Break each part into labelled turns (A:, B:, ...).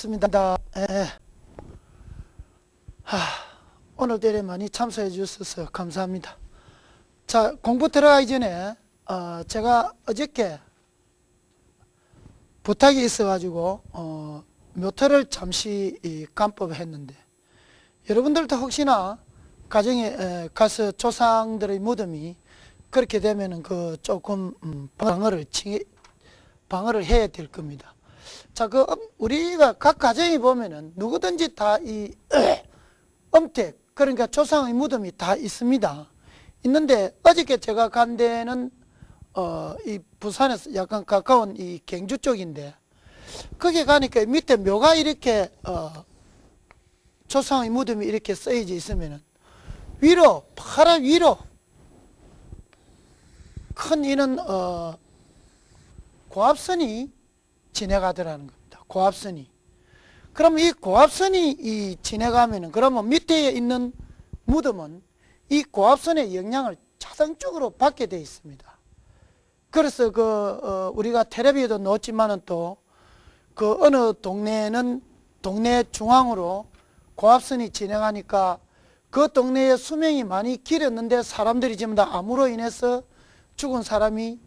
A: 반갑습니다. 오늘 대회 많이 참석해 주셔서 감사합니다. 자, 공부 들어가기 전에 제가 어저께 부탁이 있어가지고 묘터를 잠시 간법했는데, 여러분들도 혹시나 가정에 가서 조상들의 무덤이 그렇게 되면은 조금 방어를 해야 될 겁니다. 자, 우리가 각 가정에 보면은 누구든지 다 이 엄택, 그러니까 조상의 무덤이 다 있습니다. 있는데, 어저께 제가 간 데는 이 부산에서 약간 가까운 이 경주 쪽인데, 거기 가니까 밑에 묘가 이렇게 조상의 무덤이 이렇게 쓰여져 있으면은 위로, 파란 위로 큰 이는 고압선이 지나가더라는 겁니다. 고압선이. 그럼 이 고압선이 지나가면은, 그러면 밑에 있는 무덤은 이 고압선의 영향을 자동적으로 받게 되어 있습니다. 그래서 우리가 텔레비에도 넣었지만은 또 어느 동네에는 동네 중앙으로 고압선이 지나가니까 그 동네에 수명이 많이 길었는데 사람들이 전부 다 암으로 인해서 죽은 사람이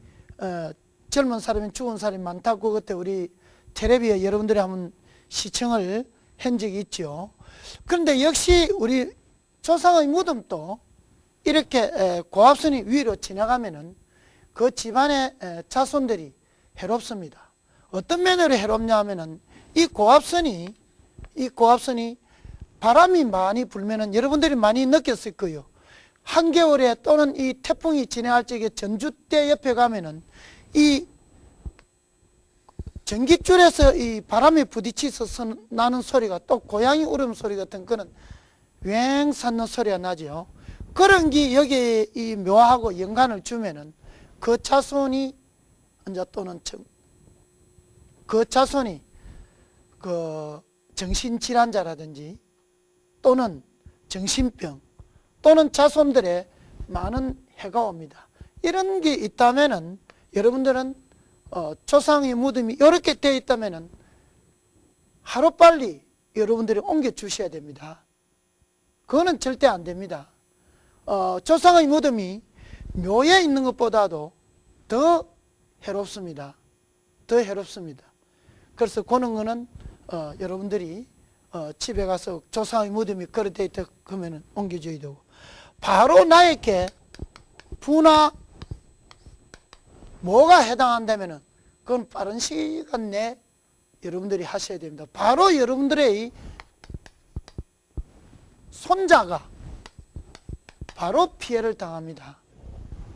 A: 젊은 사람이 죽은 사람이 많다고 그때 우리 텔레비에 여러분들이 한번 시청을 한 적이 있죠. 그런데 역시 우리 조상의 무덤도 이렇게 고압선이 위로 지나가면은 그 집안의 자손들이 해롭습니다. 어떤 면으로 해롭냐 하면은 이 고압선이 바람이 많이 불면은 여러분들이 많이 느꼈을 거예요. 한겨울에 또는 이 태풍이 지나갈 적에 전주대 옆에 가면은 이 전깃줄에서 이 바람이 부딪혀서 나는 소리가, 또 고양이 울음소리 같은 그런 왱 솟는 소리가 나죠. 그런 게 여기에 이 묘하고 연관을 주면은 그 자손이 이제 또는 그 자손이 정신질환자라든지 또는 정신병 또는 자손들의 많은 해가 옵니다. 이런 게 있다면은 여러분들은 조상의 무덤이 이렇게 되어 있다면은 하루빨리 여러분들이 옮겨 주셔야 됩니다. 그거는 절대 안 됩니다. 조상의 무덤이 묘에 있는 것보다도 더 해롭습니다. 더 해롭습니다. 그래서 그런 거는 여러분들이 집에 가서 조상의 무덤이 그렇게 되어 있다 그러면 옮겨줘야 되고, 바로 나에게 부나 뭐가 해당한다면은 그건 빠른 시간 내에 여러분들이 하셔야 됩니다. 바로 여러분들의 손자가 바로 피해를 당합니다.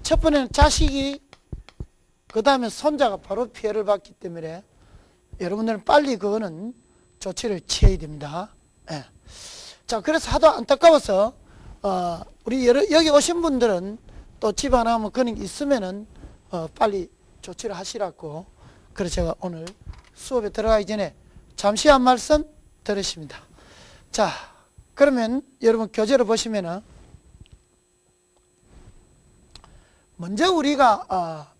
A: 첫 번째는 자식이, 그 다음에 손자가 바로 피해를 받기 때문에 여러분들은 빨리 그거는 조치를 취해야 됩니다. 예. 자, 그래서 하도 안타까워서 우리 여기 오신 분들은 또 집 하나 뭐 그런 게 있으면은 빨리 조치를 하시라고, 그래서 제가 오늘 수업에 들어가기 전에 잠시 한 말씀 들으십니다. 자, 그러면 여러분 교재를 보시면은 먼저 우리가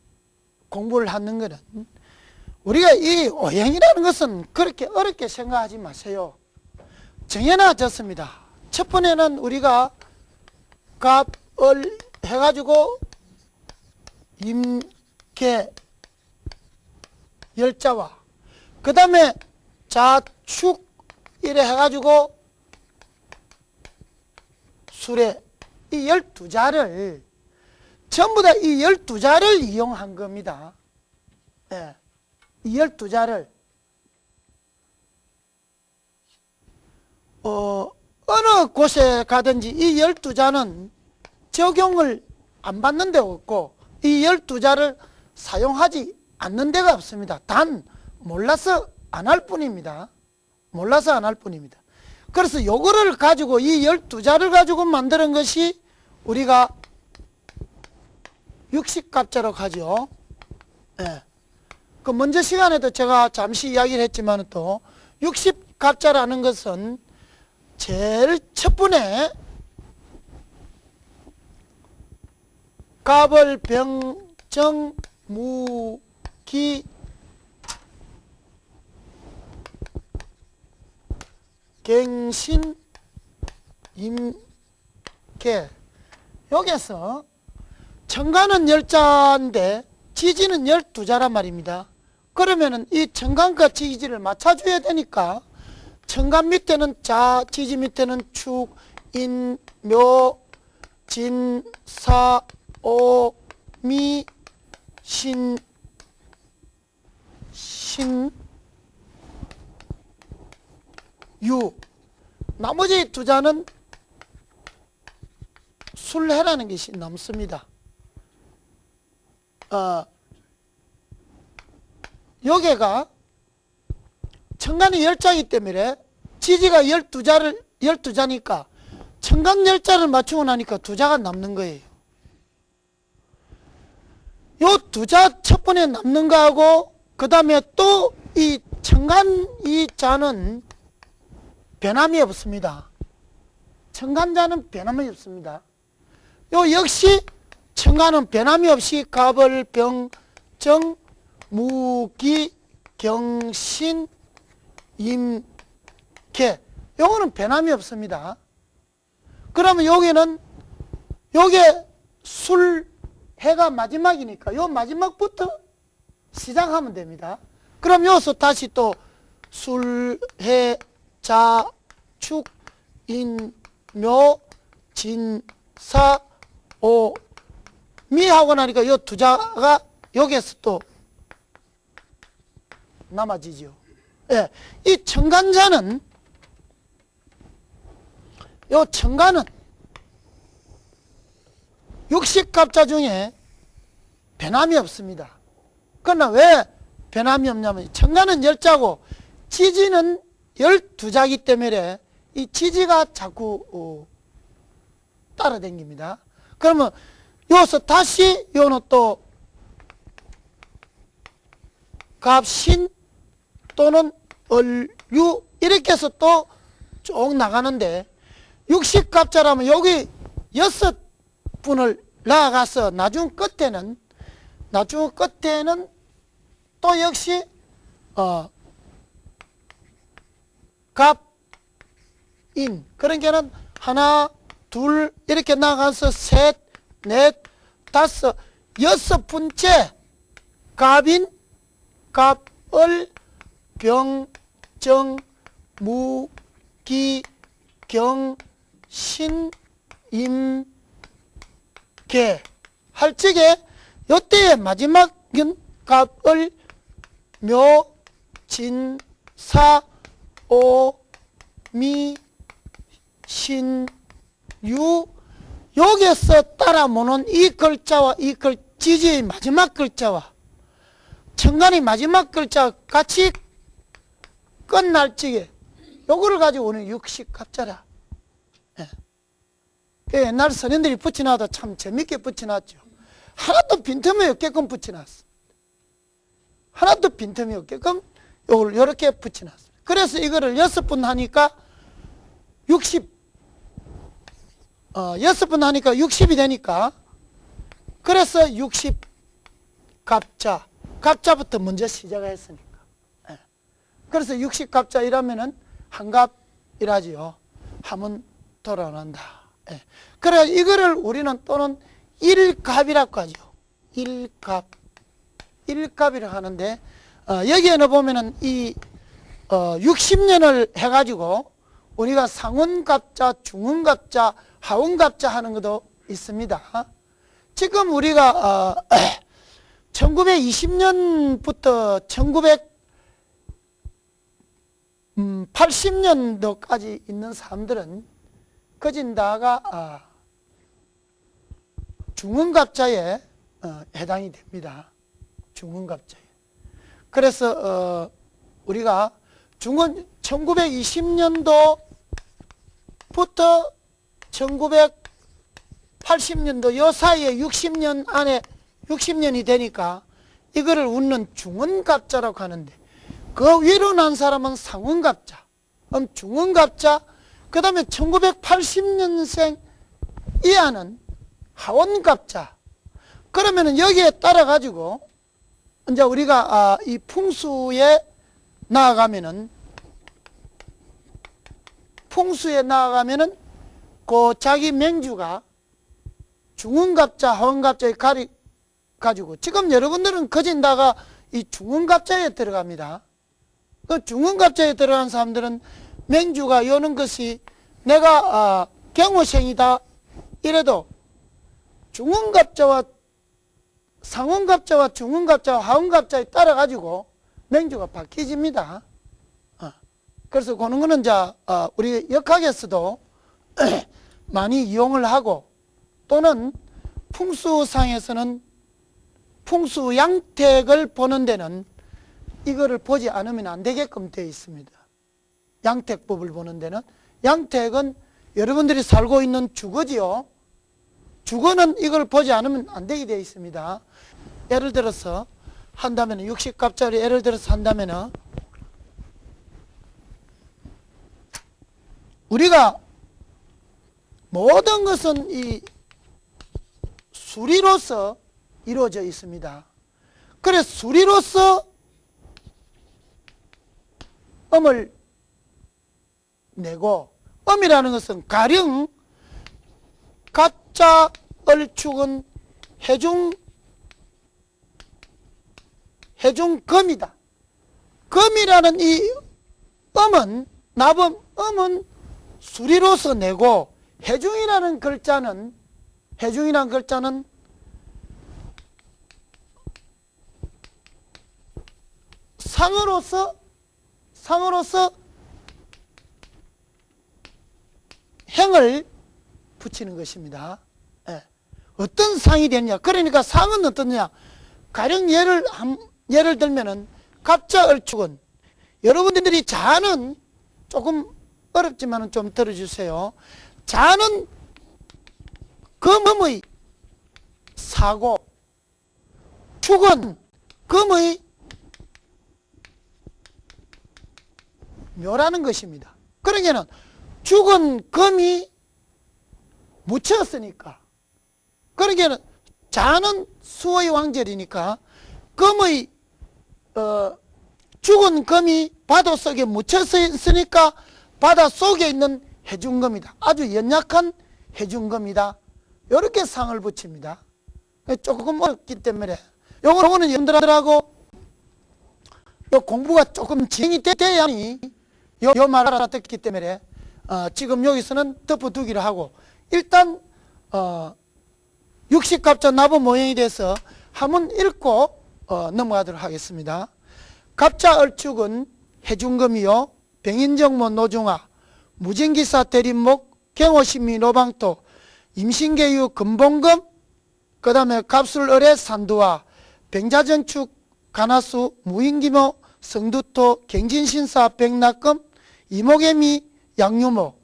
A: 공부를 하는 것은, 우리가 이 오행이라는 것은 그렇게 어렵게 생각하지 마세요. 정해놔졌습니다. 첫 번째는 우리가 갑을 해가지고 임계 열자와, 그 다음에 자축 이래 해가지고 수레, 이 12자를 전부 다 이 12자를 이용한 겁니다. 예. 이 12자를 어느 곳에 가든지 이 12자는 적용을 안 받는 데가 없고 이 12자를 사용하지 않는 데가 없습니다. 단 몰라서 안 할 뿐입니다. 몰라서 안 할 뿐입니다. 그래서 요거를 가지고 이 12자를 가지고 만드는 것이 우리가 육식갑자라고 하죠. 예. 그 먼저 시간에도 제가 잠시 이야기를 했지만 또 육식갑자라는 것은 제일 첫 번에 갑을 병정 무기 갱신, 임계. 여기서 청간은 10자인데 지지는 12자란 말입니다. 그러면은 이 청간과 지지를 맞춰줘야 되니까 청간 밑에는 자, 지지 밑에는 축, 인, 묘, 진, 사, 오, 미, 신, 유. 나머지 두 자는 술해라는 것이 넘습니다. 여기가 청간이 10자이기 때문에 지지가 12자니까 청간 10자를 맞추고 나니까 두 자가 남는 거예요. 요 두 자 첫 번에 남는 거하고 그 다음에 또 이 청간 이 자는 변함이 없습니다. 청간자는 변함이 없습니다. 요 역시 청간은 변함이 없이 갑을, 병, 정, 무기, 경신, 임계. 요거는 변함이 없습니다. 그러면 여기는 요게 술, 해가 마지막이니까 요 마지막부터 시작하면 됩니다. 그럼 여기서 다시 또 술, 해, 자, 축, 인, 묘, 진, 사, 오, 미 하고 나니까 요 두 자가 여기에서 또 남아지죠. 예, 이 청간자는 요 청간은 60갑자 중에 변함이 없습니다. 그러나 왜 변함이 없냐면 청간은 10자고 지지는 12자이기 때문에 이 지지가 자꾸 따라다닙니다. 그러면 여기서 다시 요는 또 갑신 또는 얼유 이렇게 해서 또 쭉 나가는데 60갑자라면 여기 6분을 나아가서 나중 끝에는 또 역시 갑인 그러니까는 하나 둘 이렇게 나가서 셋, 넷, 다섯, 6번째 갑인, 갑을, 병, 정, 무, 기, 경, 신, 임, 계 할 적에 요때의 마지막은 갑을, 묘, 진, 사, 오, 미, 신, 유. 여기에서 따라모는 이 글자와 이 지지의 마지막 글자와 청간의 마지막 글자 같이 끝날 적에 요거를 가지고 오는 60갑자라. 예. 옛날 선생들이 붙여놔도 참 재밌게 붙여놨죠. 하나도 빈틈이 없게끔 붙여놨어. 하나도 빈틈이 없게끔 요걸 요렇게 붙여놨어. 그래서 이거를 6번 하니까 6번 하니까 60이 되니까 그래서 60갑자 갑자부터 먼저 시작을 했으니까. 예. 그래서 60갑자이라면은 한갑이라지요. 하면 돌아온다. 예. 그래 이거를 우리는 또는 일갑이라고 하죠. 일갑이라고 하는데 여기에는 보면은 이 60년을 해가지고 우리가 상운갑자, 중운갑자, 하운갑자 하는 것도 있습니다. 지금 우리가 1920년부터 1980년도까지 있는 사람들은 거진다가 중운갑자에 해당이 됩니다. 중운갑자에. 그래서 우리가 중운 1920년도부터 1980년도 요 사이에 60년 안에 60년이 되니까 이거를 웃는 중운갑자라고 하는데 그 위로 난 사람은 상운갑자, 중운갑자, 그 다음에 1980년생 이하는 하원갑자. 그러면은 여기에 따라 가지고 이제 우리가 이 풍수에 나아가면은 풍수에 나아가면은 그 자기 맹주가 중흥갑자, 하원갑자에 가지고 지금 여러분들은 거진다가 이 중흥갑자에 들어갑니다. 그 중흥갑자에 들어간 사람들은 맹주가 여는 것이 내가 경호생이다 이래도 중흥갑자와 상원갑자와 중흥갑자와 하원갑자에 따라 가지고 맹주가 바뀌집니다. 그래서 그런 거는 우리 역학에서도 많이 이용을 하고 또는 풍수상에서는 풍수 양택을 보는 데는 이거를 보지 않으면 안 되게끔 되어 있습니다. 양택법을 보는 데는 양택은 여러분들이 살고 있는 주거지요. 주거는 이걸 보지 않으면 안 되게 되어 있습니다. 예를 들어서 한다면 60갑자를 예를 들어서 한다면 우리가 모든 것은 이 수리로서 이루어져 있습니다. 그래서 수리로서 음을 내고 음이라는 것은 가령 갑자 을축은 해중금이다. 금이라는 이 음은 음은 수리로서 내고 해중이라는 글자는 상으로서 행을 붙이는 것입니다. 어떤 상이 되느냐? 그러니까 상은 어떠냐? 가령 예를 들면은 갑자 을축은 여러분들이 자는 조금 어렵지만 좀 들어주세요. 자는 금의 사고, 축은 금의 묘라는 것입니다. 그러니까 축은 금이 묻혔으니까, 그러니까 자는 수의 왕절이니까 금의 죽은 금이 바다 속에 묻혔으니까 바다 속에 있는 해중금이다. 아주 연약한 해중금이다. 이렇게 상을 붙입니다. 조금 어렵기 때문에 요거는 여러분들하고 공부가 조금 진행이 돼야니 요 말을 알아듣기 때문에 지금 여기서는 덮어두기로 하고 일단 60갑자 나부 모형에 대해서 한번 읽고 넘어가도록 하겠습니다. 갑자 을축은 해중금이요 병인정모 노중화 무진기사 대림목 경호신미 노방토 임신계유 금봉금 그 다음에 갑술을의 산두와 병자전축 가나수 무인기모 성두토 갱진신사 백낙금 이목애미 양유목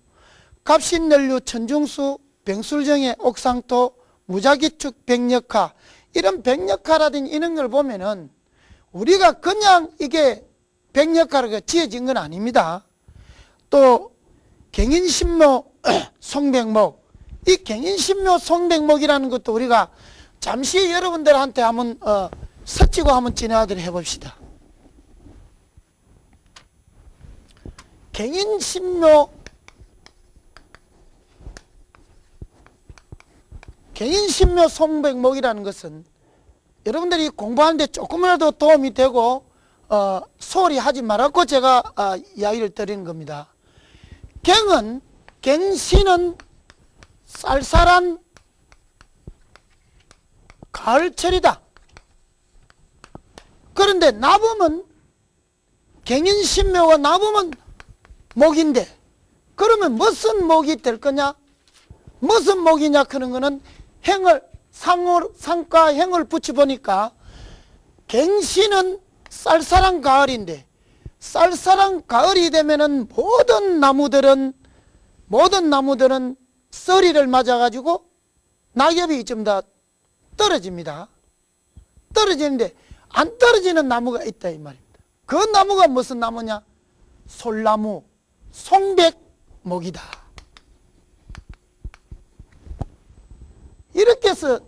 A: 갑신널류 천중수 병술정의 옥상토 무자기축 백력화 이런 백력화라든지 이런 걸 보면은 우리가 그냥 이게 백력화가 지어진 건 아닙니다. 또 경인신묘 송백목 이 경인신묘 송백목이라는 것도 우리가 잠시 여러분들한테 한번 서치고 한번 진행하도록 해봅시다. 경인신묘 송백목이라는 것은 여러분들이 공부하는데 조금이라도 도움이 되고 소홀히 하지 말았고 제가 이야기를 드리는 겁니다. 갱신은 쌀쌀한 가을철이다. 그런데 나봄은 경인신묘가 나봄은 목인데 그러면 무슨 목이 될 거냐? 무슨 목이냐 그런 거는 상과 행을 붙여보니까 갱신은 쌀쌀한 가을인데 쌀쌀한 가을이 되면은 모든 나무들은 서리를 맞아가지고 낙엽이 좀 더 떨어집니다. 떨어지는데 안 떨어지는 나무가 있다 이 말입니다. 그 나무가 무슨 나무냐? 솔나무, 송백목이다. 이렇게 해서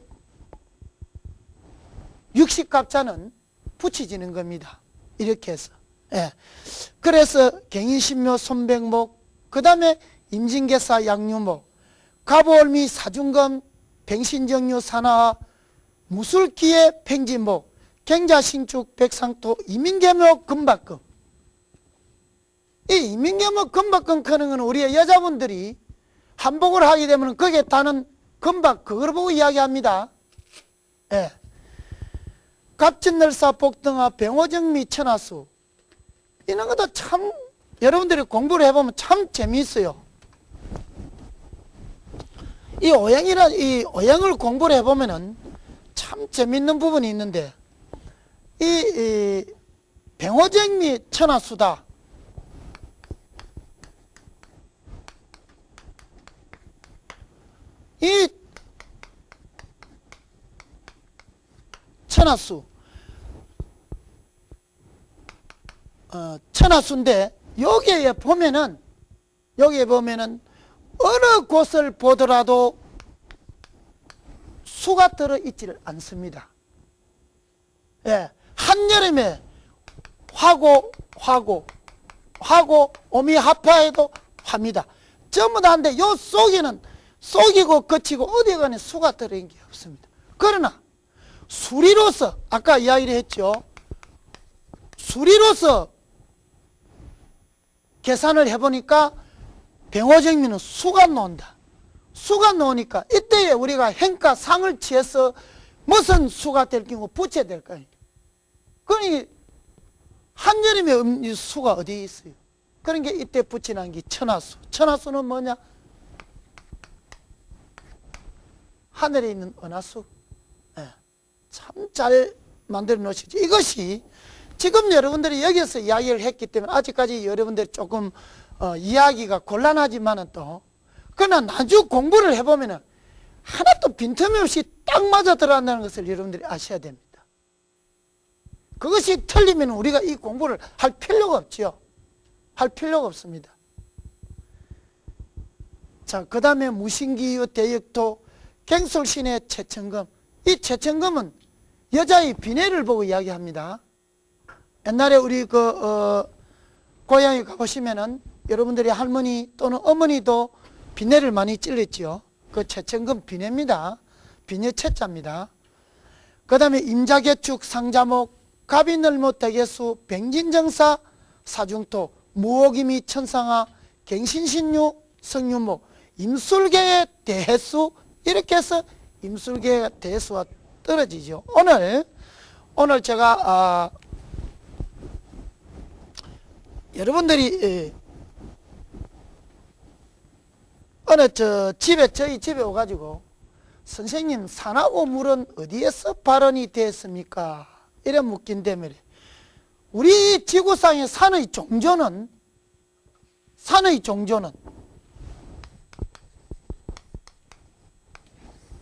A: 60갑자는 붙여지는 겁니다. 이렇게 해서. 그래서 경인신묘 손백목 그 다음에 임진개사 양유목, 갑오을미 사중금, 뱅신정유 산하, 무술기의 팽진목, 경자신축 백상토, 이민계목 금박금. 이 이민계목 금박금 크는 건 우리의 여자분들이 한복을 하게 되면 거기에 따는 금박, 그걸 보고 이야기합니다. 예. 갑진늘사 복등화 병호정미 천하수, 이런 것도 참 여러분들이 공부를 해보면 참 재미있어요. 이 오행을 공부를 해보면은 참 재미있는 부분이 있는데, 이 병호정미 천하수다. 이 천하수, 천하수인데 여기에 보면은 어느 곳을 보더라도 수가 들어있지를 않습니다. 예, 한여름에 화고 오미하파에도 화입니다. 전부 다 한데 요 속에는 속이고 거치고 어디에 가는 수가 들어있는 게 없습니다. 그러나 수리로서 아까 이야기를 했죠. 수리로서 계산을 해보니까 병호정미는 수가 나온다. 수가 나오니까 이때에 우리가 행가 상을 취해서 무슨 수가 될 경우 붙여야 될까요? 그러니 한여름에 수가 어디에 있어요? 그런 게 이때 붙이는 게 천하수. 천하수는 뭐냐? 하늘에 있는 은하수. 네. 참 잘 만들어 놓으시죠. 이것이 지금 여러분들이 여기서 이야기를 했기 때문에 아직까지 여러분들이 조금 이야기가 곤란하지만은 또, 그러나 나중 공부를 해보면은 하나도 빈틈이 없이 딱 맞아 들어간다는 것을 여러분들이 아셔야 됩니다. 그것이 틀리면 우리가 이 공부를 할 필요가 없죠. 할 필요가 없습니다. 자, 그 다음에 무신기유 대역토 갱솔신의 최천금. 이 최천금은 여자의 비내를 보고 이야기합니다. 옛날에 우리 고향에 가보시면은 여러분들이 할머니 또는 어머니도 비내를 많이 찔렀지요. 그 최천금 비내입니다. 비내 채자입니다. 그 다음에 임자개축 상자목, 갑인을모 대개수, 백진정사 사중토, 무옥임이 천상화, 갱신신유 성유목, 임술계의 대해수, 이렇게 해서 임술계의 대해수와 떨어지죠. 오늘 제가 여러분들이 어느 저희 집에 오가지고 선생님 산하고 물은 어디에서 발원이 됐습니까? 이래 묻긴데 말이에요. 우리 지구상의 산의 종조는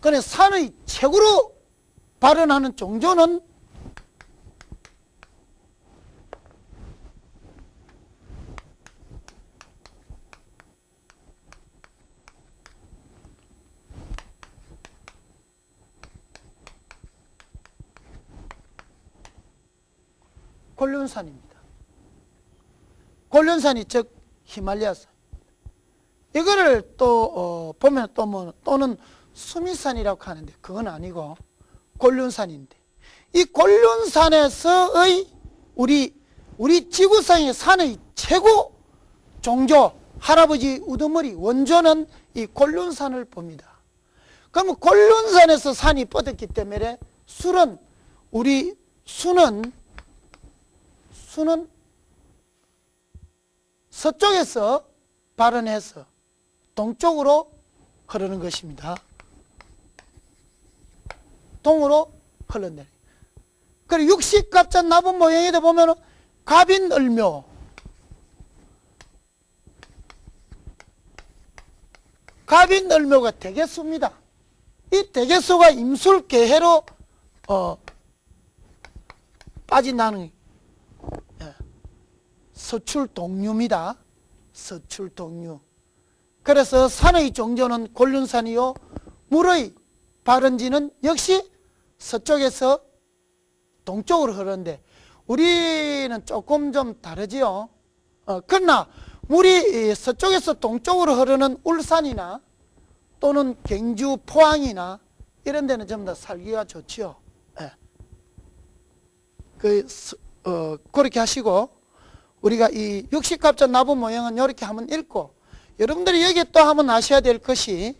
A: 그래 산의 최고로 발원하는 종조는 곤륜산입니다. 곤륜산이 즉 히말라야산. 이거를 또 보면 또는 수미산이라고 하는데 그건 아니고 곤륜산인데, 이 곤륜산에서의 우리 지구상의 산의 최고 종조, 할아버지 우두머리 원조는 이 곤륜산을 봅니다. 그러면 곤륜산에서 산이 뻗었기 때문에 수는 서쪽에서 발원해서 동쪽으로 흐르는 것입니다. 동으로 흘러내려. 그리고 육식갑자 나분 모양에도 보면 갑인을묘, 갑인을묘가 대개수입니다. 이 대개수가 임술계해로 빠진다는 서출동류입니다. 서출동류. 그래서 산의 종조는 곤륜산이요, 물의 발원지는 역시 서쪽에서 동쪽으로 흐르는데 우리는 조금 좀 다르지요. 그러나 물이 서쪽에서 동쪽으로 흐르는 울산이나 또는 경주, 포항이나 이런 데는 전부 다 살기가 좋지요. 예. 그렇게 하시고, 우리가 이 육식갑자 나무 모형은 이렇게 한번 읽고, 여러분들이 여기에 또 한번 아셔야 될 것이,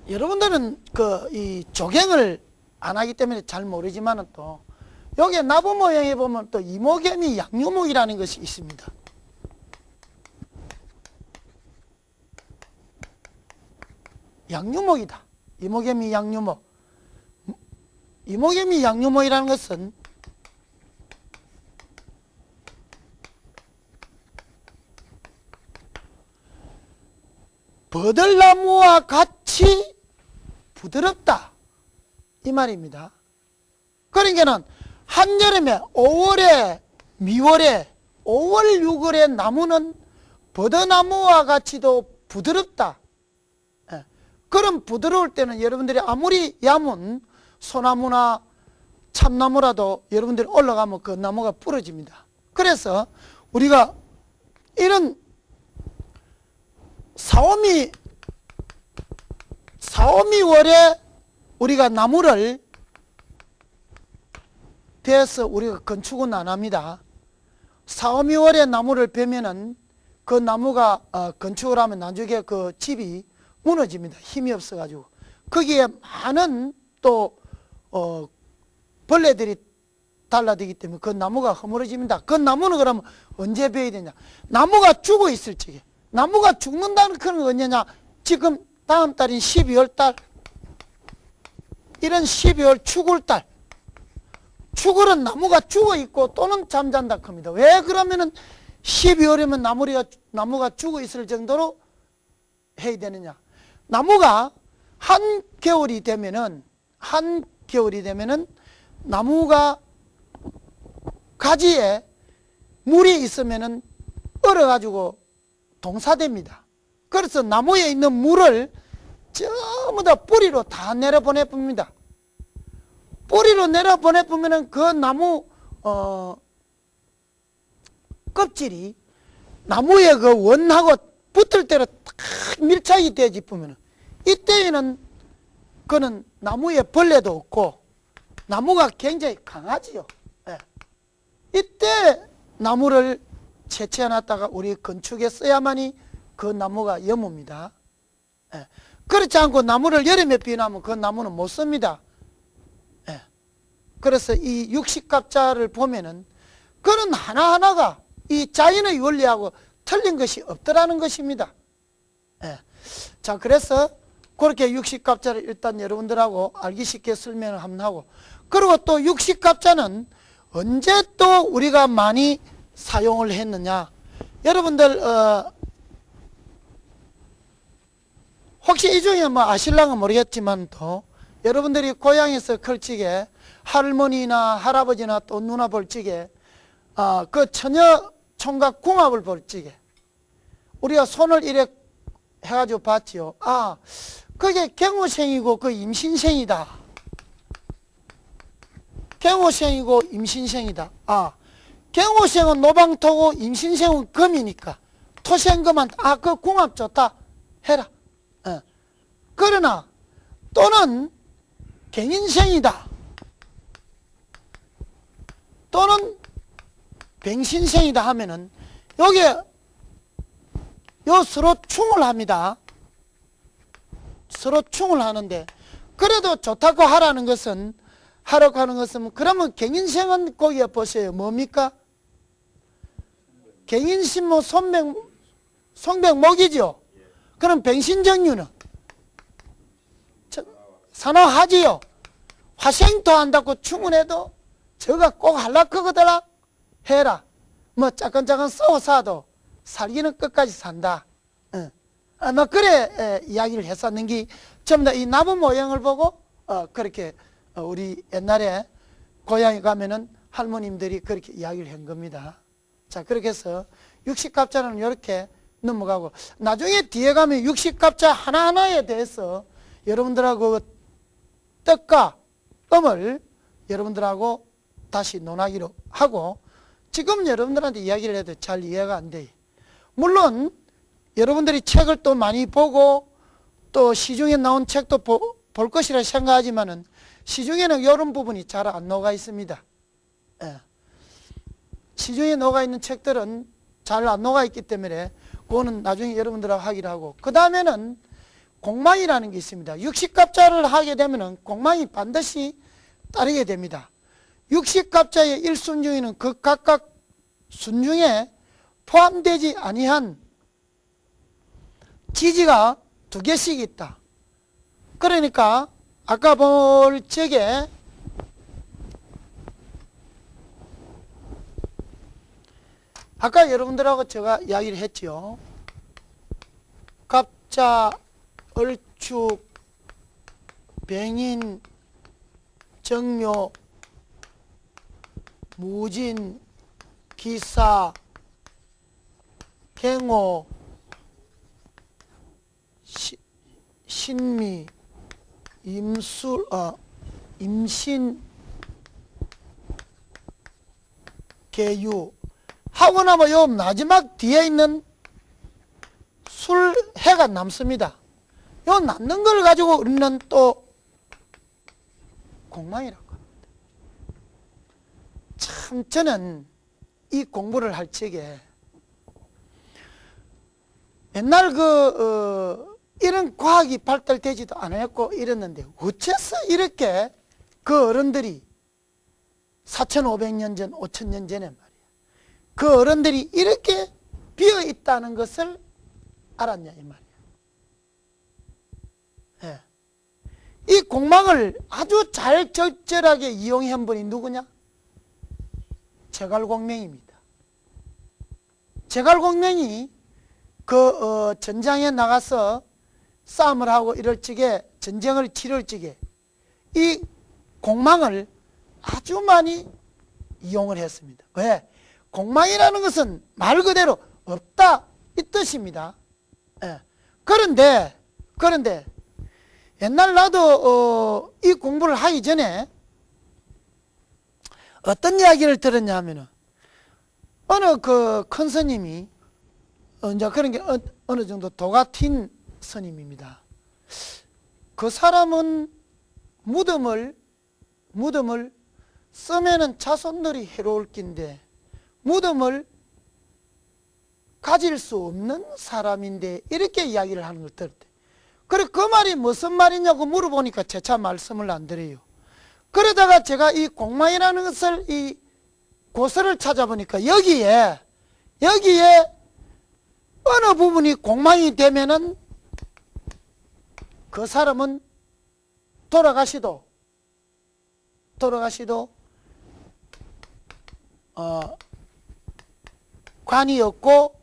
A: 여러분들은 이 조경을 안 하기 때문에 잘 모르지만은 또, 여기에 나무 모형에 보면 또 이모개미 양유목이라는 것이 있습니다. 양유목이다. 이모개미 양유목. 이모개미 양유목이라는 것은 버들나무와 같이 부드럽다 이 말입니다. 그러니까는 한여름에 5월에 미월에 5월 6월에 나무는 버드나무와 같이도 부드럽다. 예. 그럼 부드러울 때는 여러분들이 아무리 야문 소나무나 참나무라도 여러분들이 올라가면 그 나무가 부러집니다. 그래서 우리가 이런 사오미월에 우리가 나무를 대해서 우리가 건축은 안 합니다. 사오미월에 나무를 베면은 그 나무가 건축을 하면 나중에 그 집이 무너집니다. 힘이 없어가지고. 거기에 많은 또 벌레들이 달라들기 때문에 그 나무가 허물어집니다. 그 나무는 그러면 언제 베야 되냐? 나무가 죽어 있을 적에. 나무가 죽는다는 그런 건 언제냐? 지금 다음 달인 12월 달, 이런 12월 추굴 달. 추굴은 나무가 죽어 있고 또는 잠잔다 겁니다. 왜 그러면은 12월이면 나무가 죽어 있을 정도로 해야 되느냐? 나무가 한겨울이 되면은 나무가 가지에 물이 있으면은 얼어가지고 동사됩니다. 그래서 나무에 있는 물을 전부 다 뿌리로 다 내려보내봅니다. 뿌리로 내려보내보면은 그 나무 껍질이 나무의 그 원하고 붙을 때로 딱 밀착이 되어지 보면은 이때에는 그는 나무에 벌레도 없고 나무가 굉장히 강하지요. 예. 이때 나무를 채취해놨다가 우리 건축에 써야만이 그 나무가 여무입니다. 예. 그렇지 않고 나무를 여름에 비워놓으면 그 나무는 못 씁니다. 예. 그래서 이 육식갑자를 보면은 그는 하나하나가 이 자연의 원리하고 틀린 것이 없더라는 것입니다. 예. 자, 그래서 그렇게 육식갑자를 일단 여러분들하고 알기 쉽게 설명을 한번 하고, 그리고 또 육식갑자는 언제 또 우리가 많이 사용을 했느냐? 여러분들 혹시 이 중에 뭐 아실랑은 모르겠지만 또 여러분들이 고향에서 클 적에 할머니나 할아버지나 또 누나 볼 적에 그 처녀 총각 궁합을 볼 적에 우리가 손을 이래 해가지고 봤지요. 그게 경호생이고 그 임신생이다. 경호생이고 임신생이다. 경호생은 노방토고 임신생은 금이니까 토생금한테 그 궁합 좋다 해라. 그러나 또는 갱인생이다 또는 병신생이다 하면은 여기에 서로 충을 합니다. 서로 충을 하는데, 그래도 좋다고 하라는 것은 그러면 갱인생은 거기에 보세요. 뭡니까? 갱인신모 송백목이죠. 그럼 병신정유는 산화하지요. 화생토 한다고 충을 저가 꼭 할라크거더라 해라. 뭐 짜건짜건 싸워사도 살기는 끝까지 산다. 아마 그래 이야기를 했었는 게 전부 다 이 나무 모양을 보고 그렇게 우리 옛날에 고향에 가면은 할머님들이 그렇게 이야기를 한 겁니다. 자, 그렇게 해서 육식갑자는 이렇게 넘어가고, 나중에 뒤에 가면 육식갑자 하나하나에 대해서 여러분들하고 떡과 껌을 여러분들하고 다시 논하기로 하고, 지금 여러분들한테 이야기를 해도 잘 이해가 안 돼요. 물론 여러분들이 책을 또 많이 보고 또 시중에 나온 책도 볼 것이라 생각하지만은 시중에는 이런 부분이 잘 안 녹아 있습니다. 예. 시중에 녹아 있는 책들은 잘 안 녹아 있기 때문에 그거는 나중에 여러분들하고 하기로 하고, 그 다음에는 공망이라는 게 있습니다. 육식갑자를 하게 되면은 공망이 반드시 따르게 됩니다. 육식갑자의 1순중에는 그 각각 순중에 포함되지 아니한 지지가 2개씩 있다. 그러니까 아까 볼 적에 아까 여러분들하고 제가 이야기를 했죠. 갑자, 얼축, 병인, 정묘, 무진, 기사, 행호, 신미, 임신, 계유 하고 나면 요 마지막 뒤에 있는 술해가 남습니다. 요 남는 걸 가지고 우리는 또 공망이라고 합니다. 참 저는 이 공부를 할 적에 옛날 이런 과학이 발달되지도 않았고 이랬는데 어째서 이렇게 그 어른들이 4,500년 전, 5,000년 전에 말이야, 그 어른들이 이렇게 비어 있다는 것을 알았냐 이 말이야. 예. 이 공망을 아주 잘 적절하게 이용한 분이 누구냐? 제갈공명입니다. 제갈공명이 전장에 나가서 싸움을 하고 이럴 적에, 전쟁을 치를 적에 이 공망을 아주 많이 이용을 했습니다. 왜? 공망이라는 것은 말 그대로 없다 이 뜻입니다. 예. 그런데 옛날 나도 이 공부를 하기 전에 어떤 이야기를 들었냐 하면은 어느 큰 스님이 이제 그런 게 어느 정도 도가 튄 스님입니다. 그 사람은 무덤을 쓰면은 자손들이 해로울 낀데 무덤을 가질 수 없는 사람인데 이렇게 이야기를 하는 걸 들었대. 그래 그 말이 무슨 말이냐고 물어보니까 재차 말씀을 안 드려요. 그러다가 제가 이 공망이라는 것을 이 고서를 찾아보니까 여기에 어느 부분이 공망이 되면은 그 사람은 돌아가시도 관이 없고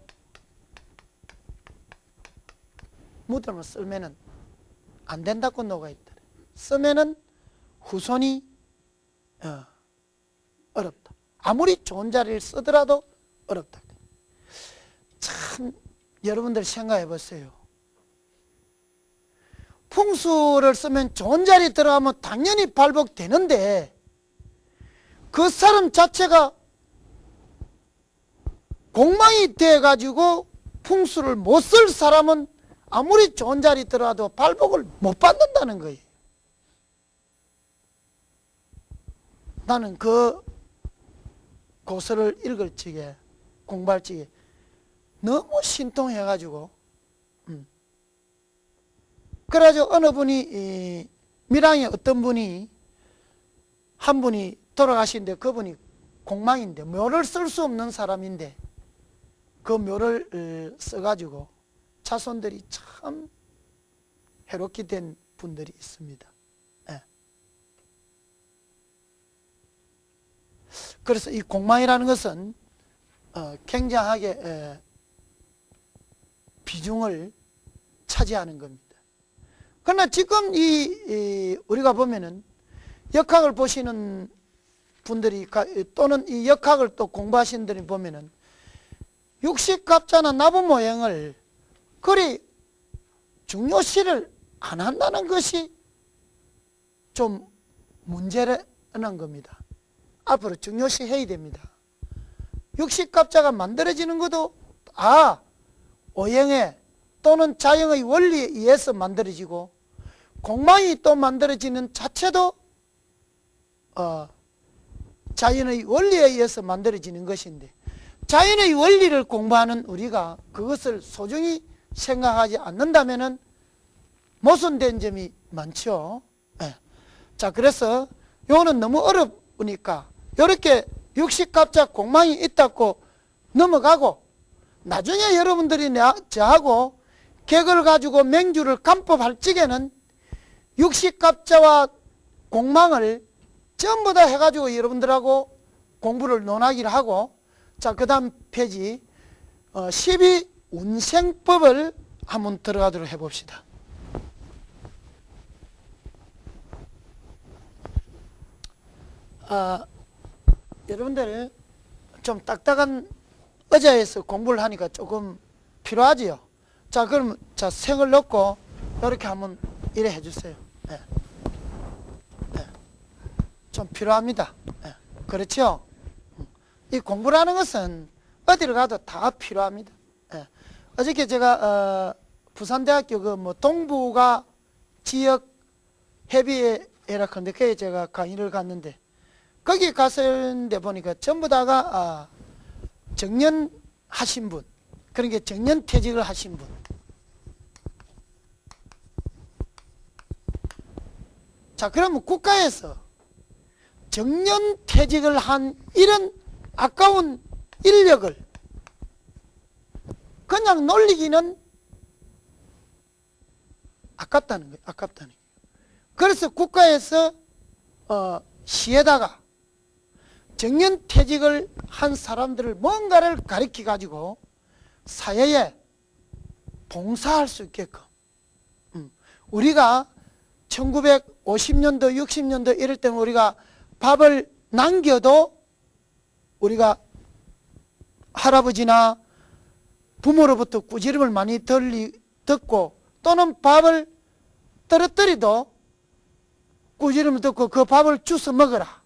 A: 무덤을 쓰면은 안 된다고 녹아 있더래. 쓰면은 후손이 어렵다. 아무리 좋은 자리를 쓰더라도 어렵다. 참 여러분들 생각해 보세요. 풍수를 쓰면 좋은 자리에 들어가면 당연히 발복되는데 그 사람 자체가 공망이 돼가지고 풍수를 못 쓸 사람은 아무리 좋은 자리에 들어가도 발복을 못 받는다는 거예요. 나는 그 고서를 읽을 적에, 공부할 적에 너무 신통해가지고 그래가지고 어느 분이 밀양에 어떤 분이 한 분이 돌아가시는데 그분이 공망인데 묘를 쓸 수 없는 사람인데 그 묘를 써가지고 자손들이 참 해롭게 된 분들이 있습니다. 예. 그래서 이 공망이라는 것은 굉장하게 비중을 차지하는 겁니다. 그러나 지금 우리가 보면은 역학을 보시는 분들이 또는 이 역학을 또 공부하시는 분들이 보면은 육식갑자나 나부모행을 그리 중요시를 안 한다는 것이 좀 문제라는 겁니다. 앞으로 중요시 해야 됩니다. 육식갑자가 만들어지는 것도 오행의 또는 자연의 원리에 의해서 만들어지고, 공망이 또 만들어지는 자체도 자연의 원리에 의해서 만들어지는 것인데, 자연의 원리를 공부하는 우리가 그것을 소중히 생각하지 않는다면 모순된 점이 많죠. 자, 그래서 요거는 너무 어렵으니까 이렇게 육식갑자 공망이 있다고 넘어가고, 나중에 여러분들이 저하고 객을 가지고 맹주를 간법할 적에는 육식갑자와 공망을 전부 다 해가지고 여러분들하고 공부를 논하기를 하고, 자, 그 다음 페이지 12운생법을 한번 들어가도록 해봅시다. 여러분들 좀 딱딱한 의자에서 공부를 하니까 조금 필요하지요. 자, 그럼 생을 넣고 이렇게 한번 이래 해주세요. 좀 필요합니다. 그렇죠? 이 공부라는 것은 어디를 가도 다 필요합니다. 어저께 제가 부산대학교 동부가 지역 협의회라 건데 거기에 제가 강의를 갔는데, 거기 갔는데 보니까 전부 다가 정년하신 분, 그러니까 정년퇴직을 하신 분. 자, 그러면 국가에서 정년퇴직을 한 이런 아까운 인력을 그냥 놀리기는 아깝다는 거예요. 아깝다는 거예요. 그래서 국가에서 시에다가 정년퇴직을 한 사람들을 뭔가를 가르쳐 가지고 사회에 봉사할 수 있게끔, 우리가 1950년도 60년도 이럴 때는 우리가 밥을 남겨도 우리가 할아버지나 부모로부터 꾸지람을 많이 듣고, 또는 밥을 떨어뜨리도 꾸지람을 듣고 그 밥을 주워 먹어라,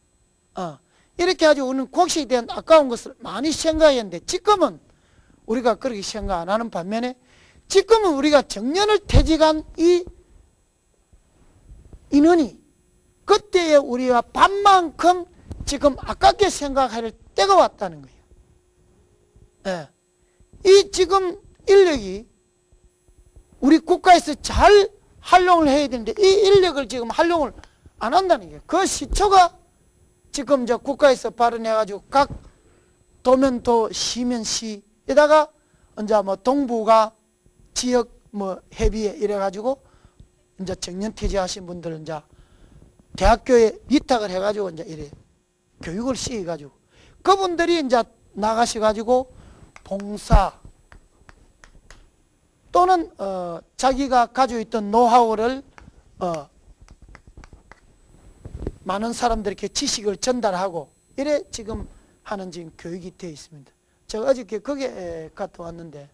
A: 이렇게 아주 우리는 곡식에 대한 아까운 것을 많이 생각했는데, 지금은 우리가 그렇게 생각 안 하는 반면에 지금은 우리가 정년을 퇴직한 이 인원이 그때의 우리가 밥만큼 지금 아깝게 생각할 때가 왔다는 거예요. 이 지금 인력이 우리 국가에서 잘 활용을 해야 되는데 이 인력을 지금 활용을 안 한다는 거예요. 그 시초가 지금 국가에서 발언해가지고 각 도면도 시면시에다가 이제 동부가 지역 협의회 이래가지고 이제 정년퇴직하신 분들은 이제 대학교에 위탁을 해가지고 이제 이래 교육을 시켜가지고 그분들이 이제 나가셔가지고 봉사 또는 자기가 가지고 있던 노하우를 많은 사람들에게 지식을 전달하고 이래 지금 하는 지금 교육이 되어 있습니다. 제가 어저께 거기에 갔다 왔는데,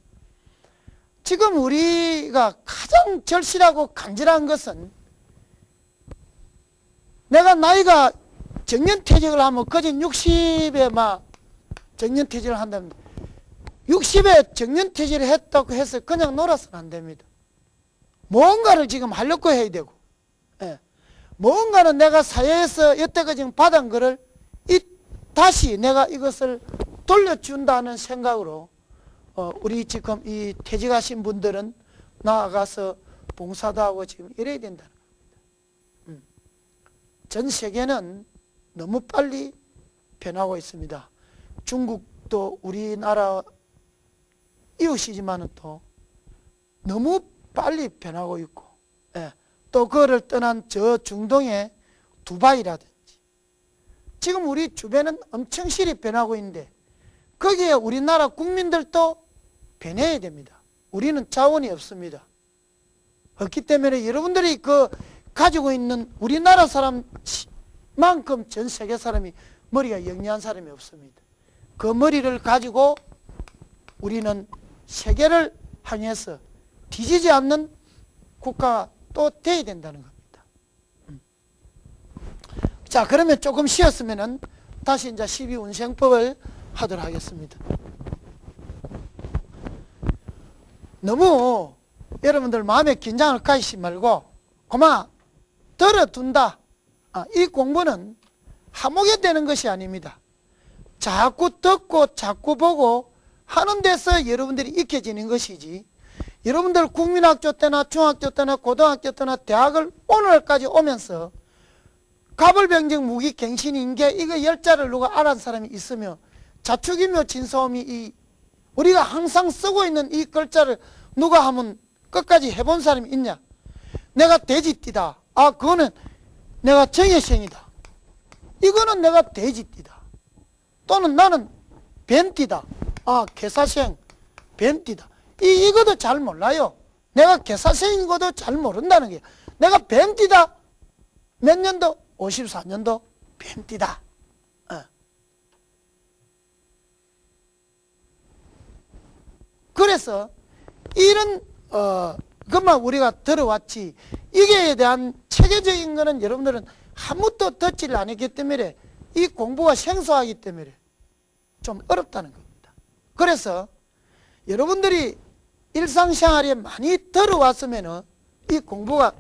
A: 지금 우리가 가장 절실하고 간절한 것은, 내가 나이가 정년퇴직을 하면 거진 60에 정년퇴직을 한다면 60에 정년퇴직을 했다고 해서 그냥 놀아서는 안 됩니다. 뭔가를 지금 하려고 해야 되고, 뭔가는 내가 사회에서 여태까지 받은 거를 다시 내가 이것을 돌려준다는 생각으로 우리 지금 이 퇴직하신 분들은 나아가서 봉사도 하고 지금 이래야 된다는 겁니다. 전 세계는 너무 빨리 변하고 있습니다. 중국도 우리나라 이웃이지만 또 너무 빨리 변하고 있고, 또 그거를 떠난 저 중동의 두바이라든지 지금 우리 주변은 엄청 실이 변하고 있는데 거기에 우리나라 국민들도 변해야 됩니다. 우리는 자원이 없습니다. 없기 때문에 여러분들이 가지고 있는 우리나라 사람만큼 전 세계 사람이 머리가 영리한 사람이 없습니다. 그 머리를 가지고 우리는 세계를 향해서 뒤지지 않는 국가가 또 돼야 된다는 겁니다. 자, 그러면 조금 쉬었으면은 다시 이제 12운생법을 하도록 하겠습니다. 너무 여러분들 마음에 긴장을 가지지 말고 그만 들어둔다. 이 공부는 하목에 되는 것이 아닙니다. 자꾸 듣고 자꾸 보고 하는 데서 여러분들이 익혀지는 것이지, 여러분들 국민학교 때나 중학교 때나 고등학교 때나 대학을 오늘까지 오면서 가벌병정 무기 갱신인계 이거 10자를 누가 알아는 사람이 있으며 자축이며 진소음이 우리가 항상 쓰고 있는 이 글자를 누가 하면 끝까지 해본 사람이 있냐? 내가 돼지띠다. 그거는 내가 정혜생이다. 이거는 내가 돼지띠다. 또는 나는 뱀띠다. 개사생, 뱀띠다. 이것도 잘 몰라요. 내가 개사생인 것도 잘 모른다는 거예요. 내가 뱀띠다. 몇 년도? 54년도 뱀띠다. 그래서 이런 것만 우리가 들어왔지, 이게 대한 체계적인 거는 여러분들은 아무것도 듣지를 않았기 때문에 이 공부가 생소하기 때문에 좀 어렵다는 겁니다. 그래서 여러분들이 일상생활에 많이 들어왔으면 이 공부가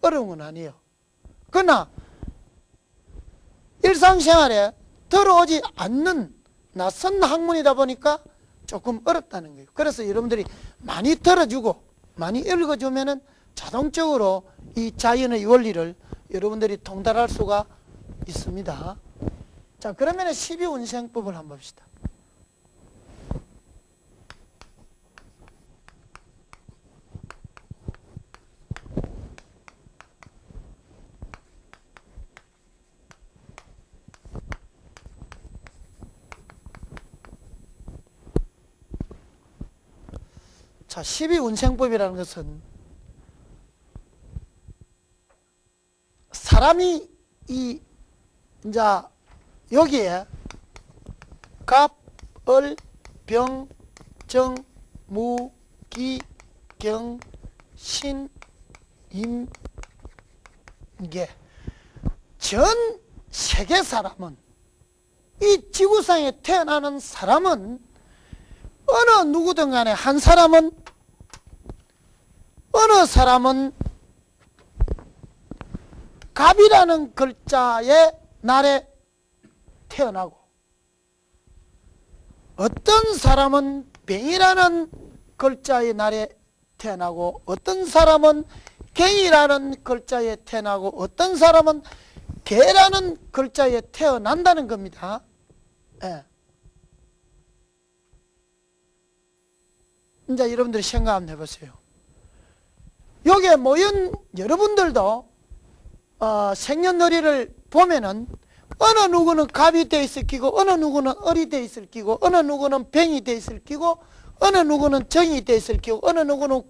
A: 어려운 건 아니에요. 그러나 일상생활에 들어오지 않는 낯선 학문이다 보니까 조금 어렵다는 거예요. 그래서 여러분들이 많이 들어주고 많이 읽어주면 자동적으로 이 자연의 원리를 여러분들이 통달할 수가 있습니다. 자, 그러면 12운생법을 한번 봅시다. 자, 12운생법이라는 것은 사람이 이제 여기에 갑, 을, 병, 정, 무, 기, 경, 신, 임, 계, 전 세계 사람은, 이 지구상에 태어나는 사람은 어느 누구든 간에 한 사람은, 어느 사람은 갑이라는 글자의 날에 태어나고, 어떤 사람은 병이라는 글자의 날에 태어나고, 어떤 사람은 갱이라는 글자에 태어나고, 어떤 사람은 개라는 글자에 태어난다는 겁니다. 예. 이제 여러분들이 생각 한번 해보세요. 여기에 모인 여러분들도 생년월일을 보면은 어느 누구는 갑이 돼 있을 끼고, 어느 누구는 을이 돼 있을 끼고, 어느 누구는 병이 돼 있을 끼고, 어느 누구는 정이 돼 있을 끼고, 어느 누구는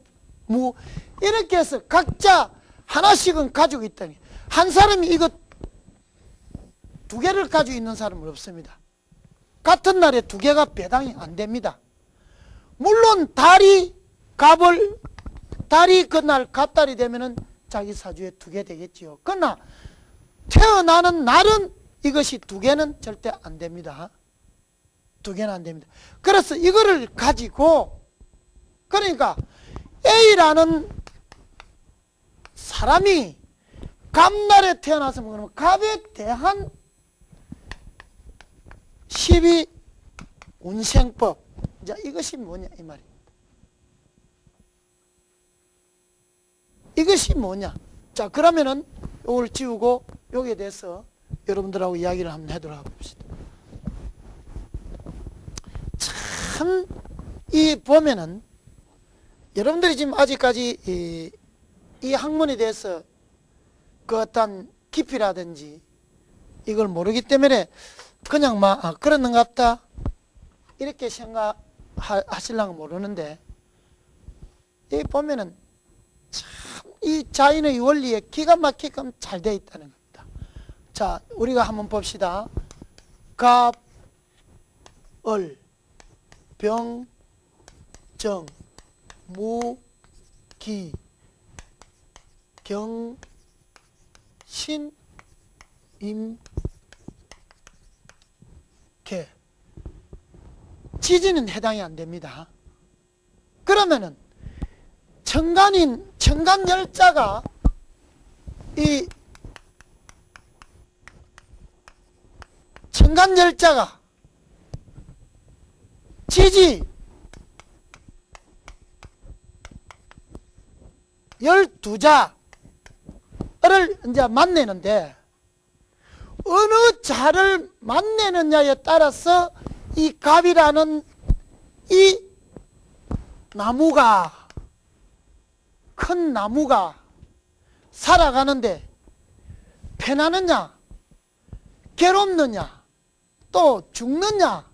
A: 무, 이렇게 해서 각자 하나씩은 가지고 있다니. 한 사람이 이거 두 개를 가지고 있는 사람은 없습니다. 같은 날에 두 개가 배당이 안 됩니다. 물론 달이 갑을, 달이 그날 갑달이 되면은 자기 사주에 두 개 되겠지요. 그러나 태어나는 날은 이것이 두 개는 절대 안 됩니다. 두 개는 안 됩니다. 그래서 이거를 가지고, 그러니까 A라는 사람이 갑날에 태어나서 그러면 갑에 대한 12운생법, 자, 이것이 뭐냐 이 말입니다. 이것이 뭐냐? 자, 그러면은 이걸 지우고 여기에 대해서 여러분들하고 이야기를 한번 하도록 합시다. 참, 이 보면은 여러분들이 지금 아직까지 이 학문에 대해서 그 어떤 깊이라든지 이걸 모르기 때문에 그냥 막 그러는갑다 이렇게 생각하시려고 모르는데, 이 보면은 참 이 자연의 원리에 기가 막히게 잘 되어 있다는 겁니다. 자, 우리가 한번 봅시다. 갑, 을, 병, 정, 무, 기, 경, 신, 임, 이렇게 지지는 해당이 안 됩니다. 그러면은 청간열자가 이 청간열자가 지지 12자를 이제 만내는데 어느 자를 만내느냐에 따라서 이 갑이라는 이 나무가, 큰 나무가 살아가는데 편하느냐, 괴롭느냐, 또 죽느냐.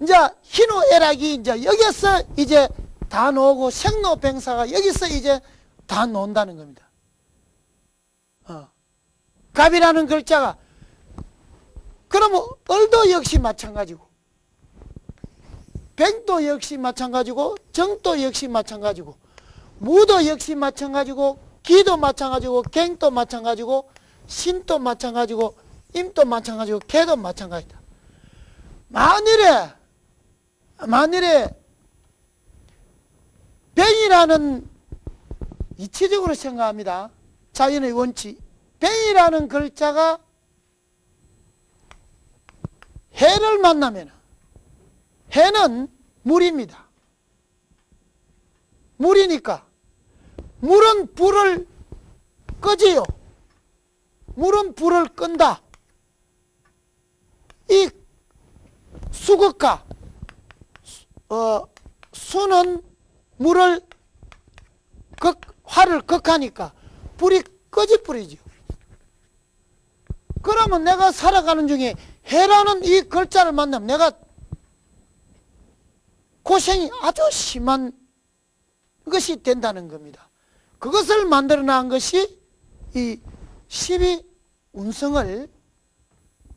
A: 이제 희노애락이 이제 여기서 이제 다 나오고 생로병사가 여기서 이제 다 나온다는 겁니다. 갑이라는 글자가, 그러면 을도 역시 마찬가지고, 백도 역시 마찬가지고, 정도 역시 마찬가지고, 무도 역시 마찬가지고, 기도 마찬가지고, 갱도 마찬가지고, 신도 마찬가지고, 임도 마찬가지고, 개도 마찬가지다. 만일에 병이라는, 이치적으로 생각합니다. 자연의 원칙. 병이라는 글자가 해를 만나면, 해는 물입니다. 물이니까 물은 불을 끄지요. 물은 불을 끈다. 이 수극화, 수는 물을 화를 극하니까 불이 꺼지뿌리죠. 그러면 내가 살아가는 중에 해라는 이 글자를 만나면 내가 고생이 아주 심한 것이 된다는 겁니다. 그것을 만들어 놓은 것이 이 12운성을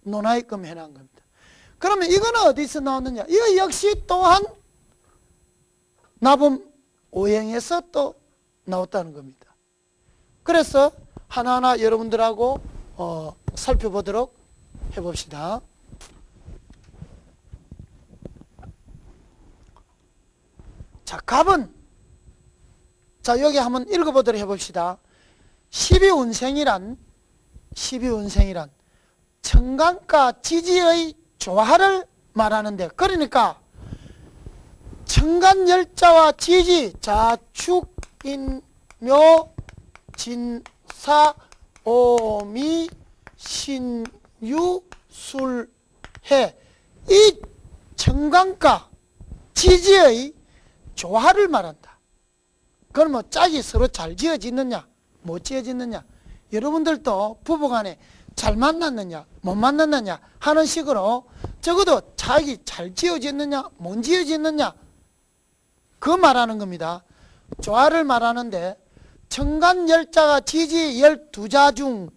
A: 논하게끔 해놓은 겁니다. 그러면 이거는 어디서 나왔느냐? 이거 역시 또한 나범 오행에서 또 나왔다는 겁니다. 그래서 하나하나 여러분들하고 살펴보도록 해봅시다. 자, 갑은, 자, 여기 한번 읽어보도록 해봅시다. 12운생이란 청간과 지지의 조화를 말하는데, 그러니까 청간열자와 지지, 자축, 인묘, 진사, 오미, 신유, 술해, 이 청간과 지지의 조화를 말한다. 그러면 짝이 서로 잘 지어지느냐, 못 지어지느냐, 여러분들도 부부간에 잘 만났느냐, 못 만났느냐 하는 식으로 적어도 짝이 잘 지어졌느냐, 못 지어졌느냐, 그 말하는 겁니다. 조화를 말하는데, 청간열자가 지지 12자 중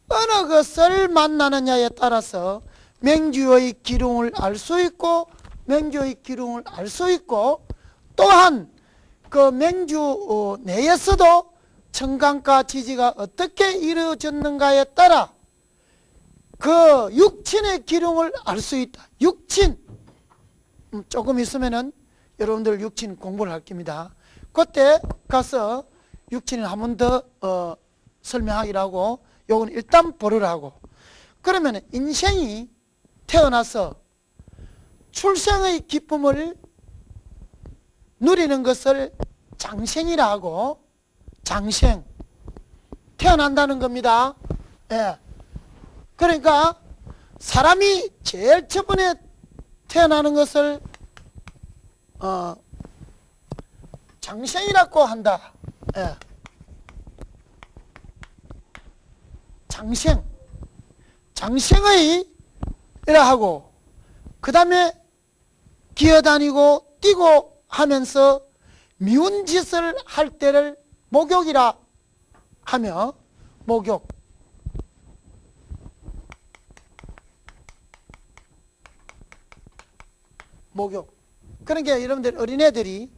A: 어느 것을 만나느냐에 따라서 맹주의 기륭을 알 수 있고, 맹주의 기륭을 알 수 있고, 또한 그 맹주 내에서도 청간과 지지가 어떻게 이루어졌는가에 따라 그 육친의 기륭을 알 수 있다. 육친, 조금 있으면은 여러분들 육친 공부를 할 겁니다. 그때 가서 육친을 한 번 더 설명하기라고, 요건 일단 보르라고. 그러면 인생이 태어나서 출생의 기쁨을 누리는 것을 장생이라 하고, 장생, 태어난다는 겁니다. 예. 그러니까 사람이 제일 첫 번에 태어나는 것을 장생이라고 한다. 예. 장생, 장생의 이라 하고, 그 다음에 기어다니고 뛰고 하면서 미운 짓을 할 때를 목욕이라 하며, 목욕. 목욕. 그러니까 여러분들 어린애들이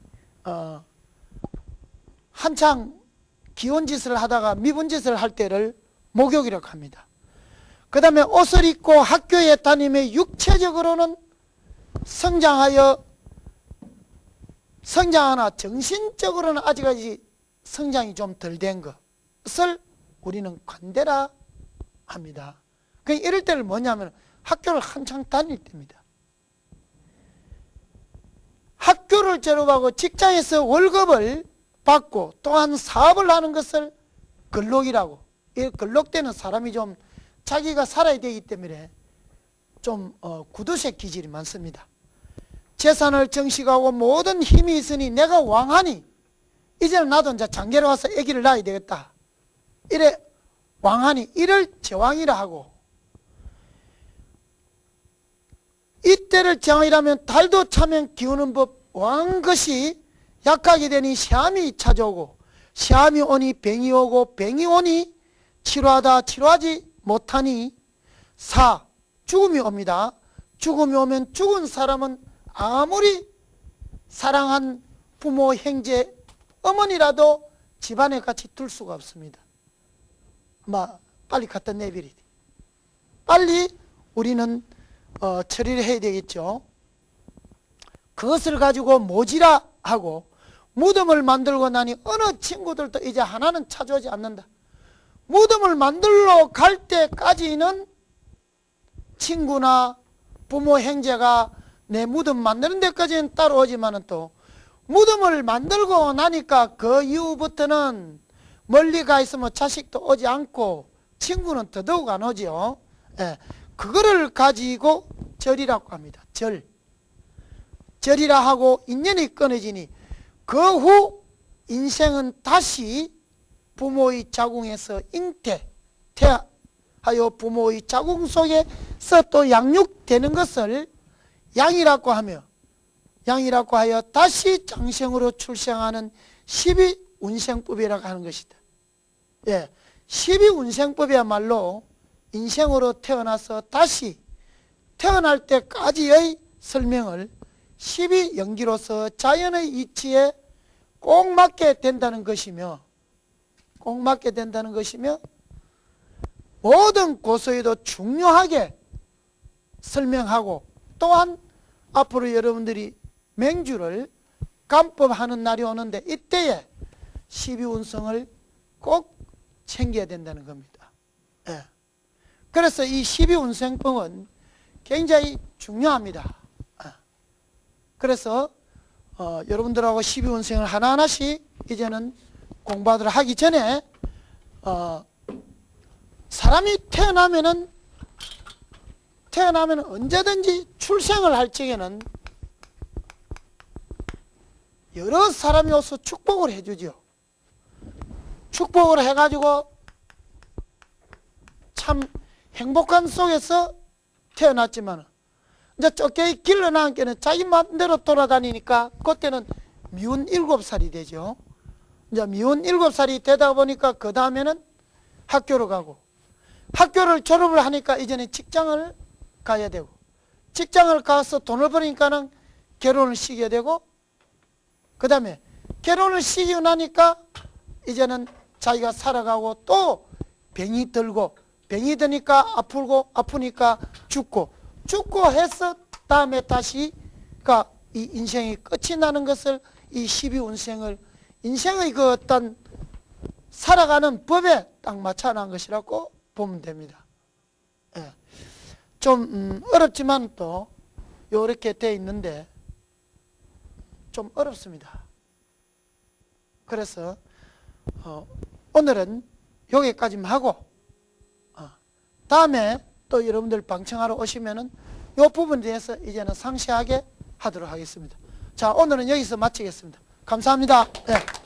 A: 한창 귀여운 짓을 하다가 미운 짓을 할 때를 목욕이라고 합니다. 그 다음에 옷을 입고 학교에 다니며 육체적으로는 성장하나 정신적으로는 아직까지 성장이 좀 덜 된 것을 우리는 관대라 합니다. 이럴 때는 뭐냐면 학교를 한창 다닐 때입니다. 학교를 졸업하고 직장에서 월급을 받고 또한 사업을 하는 것을 근록이라고. 이 근록되는 사람이 좀 자기가 살아야 되기 때문에 좀 구두쇠 기질이 많습니다. 재산을 정식하고 모든 힘이 있으니 내가 왕하니 이제는 나도 이제 장계로 와서 아기를 낳아야 되겠다. 이래 왕하니 이를 제왕이라 하고, 이때를 제왕이라면 달도 차면 기우는 법, 왕것이 약하게 되니 시암이 찾아오고, 시암이 오니 병이 오고, 병이 오니 치료하다 치료하지 못하니 죽음이 옵니다. 죽음이 오면 죽은 사람은 아무리 사랑한 부모, 형제, 어머니라도 집안에 같이 둘 수가 없습니다. 빨리 갖다 내버리지. 빨리 우리는 처리를 해야 되겠죠. 그것을 가지고 모지라 하고 무덤을 만들고 나니 어느 친구들도 이제 하나는 찾아오지 않는다. 무덤을 만들러 갈 때까지는 친구나 부모, 형제가 내 무덤 만드는 데까지는 따라오지만은 또 무덤을 만들고 나니까 그 이후부터는 멀리 가 있으면 자식도 오지 않고 친구는 더더욱 안 오지요. 예, 그거를 가지고 절이라고 합니다. 절이라 하고 인연이 끊어지니 그 후 인생은 다시 부모의 자궁에서 태하여 부모의 자궁 속에서 또 양육되는 것을 양이라고 하여 다시 장생으로 출생하는 12운생법이라고 하는 것이다. 예, 12운생법이야말로 인생으로 태어나서 다시 태어날 때까지의 설명을 12연기로서 자연의 이치에 꼭 맞게 된다는 것이며 모든 고소에도 중요하게 설명하고, 또한 앞으로 여러분들이 맹주를 간법하는 날이 오는데 이때에 12운성을 꼭 챙겨야 된다는 겁니다. 예. 그래서 이 12운생법은 굉장히 중요합니다. 그래서 여러분들하고 12운생을 하나하나씩 이제는 공부하도록 하기 전에 사람이 태어나면은 언제든지 출생을 할 적에는 여러 사람이 와서 축복을 해주죠. 축복을 해가지고 참 행복한 속에서 태어났지만 이제 쫓겨 길러 나온 게는 자기 마음대로 돌아다니니까 그때는 미운 7살이 되죠. 이제 미운 7살이 되다 보니까 그 다음에는 학교로 가고, 학교를 졸업을 하니까 이제는 직장을 가야 되고, 직장을 가서 돈을 버니까는 결혼을 시켜야 되고, 그 다음에 결혼을 시키고 나니까 이제는 자기가 살아가고 또 병이 들고, 병이 드니까 아프니까 죽고 해서 다음에 다시 이 인생이 끝이 나는 것을 이 12운생을 인생의 그 어떤 살아가는 법에 딱 맞춰놓은 것이라고 보면 됩니다. 예. 좀 어렵지만 또 이렇게 돼 있는데 좀 어렵습니다. 그래서 오늘은 여기까지만 하고 다음에 또 여러분들 방청하러 오시면은 이 부분에 대해서 이제는 상세하게 하도록 하겠습니다. 자, 오늘은 여기서 마치겠습니다. 감사합니다. 네.